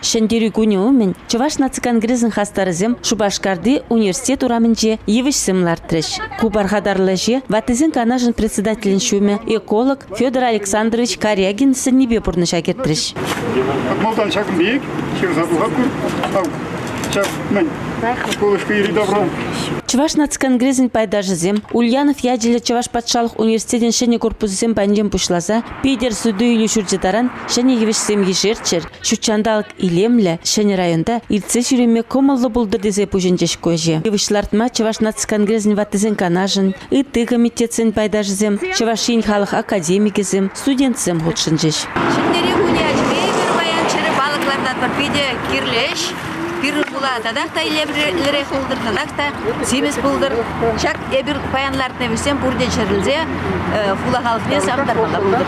Шендері күні өмен Чуваш нациконгресін хастарызым Шубашкарды университет урамынже евішсім лартрыш. Кубархадарлыжы ватызын канажын председателін шуме эколог Федор Александрович Корягин сыннебе бұрныша кеттрыш. Молдан шагын бейік, шерзадуға күр, Чуваш нациконгресін пайдажызым Ульянов яджелі Чуваш патшалық университетін шене корпусызым бәнжем пұшласа, Пейдер суды үйлі жүржедаран шене евішсем ешерчер, шучандалық илемлі шене районда илце жүреме комылы бұлдыр дезе пұжынжеш көже. Евішлартма Чуваш нациконгресін ватызын канажын, үтті комитетсін пайдажызым, Чувашин халық академикізім, студентсім ғұтшынжеш. Bir bula tadakta ilerek buldur tadakta simis buldur şak bir bayanlar nevsem burada çerilze fula halkne samdarmada buldur.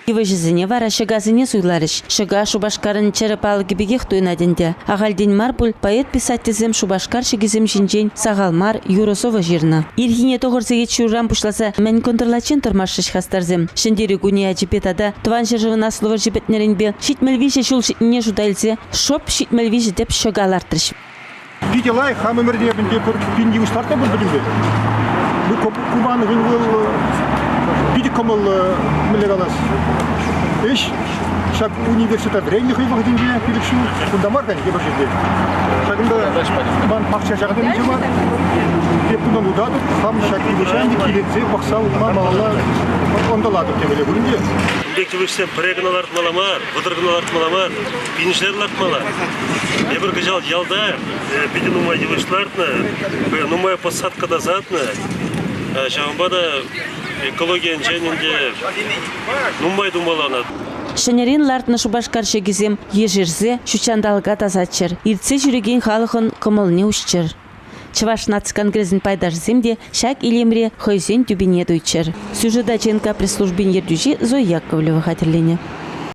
Еважызыне вара шагазыне суйларыш. Шага Шубашкарын черепалы гибегех туйнаденде. Агалден марбул поэт-писательзем Шубашкар шегизем жинжен Сагалмар Юросова жирна. Ирхине тоғырзыге чурран пушласа мен контрлачен тормашыш хастарзем. Шендері гуне ажипетада туан жыржығына словар жипетнеренбе шитмелвиже шул шитне жудайлзе шоп шитмелвиже деп шагалартырыш. Виделай хам өмірдебінде бір пенде ұстарта бір білімде. Бұл Кубаны ғылғыл биді комыл мүлегалас. Еш, шак университет рейніх ұйбақ денге келікшу, бұнда мардан кебір жерде. Шагында бан пақша жағден үйде бар. Деп бұндан ұдадық, хам шак үйбешайынды келетсе, бақсал малала ондаладық демеле көрінде. Бекті өшсен прегінал артмаламар, бұдырғынал артмаламар, бинішлерін артмалар. Ебір гыжал ялда, биді нумай девышлартына, нумай посадкада затына, шағымбада экологиян жәнінде нумай думаланады. Шенерин лартны Шубашкар шегізем ежерзе шучандалға тазатчыр. Иртсе жүреген халықын кымылне ұшчыр. Чуваш нациконгресін пайдажыземде шак илемре хойзен тюбине дуйчыр. Сюжета Ченка пресс-службин ердюжи Зоя Яковлева хатерліне.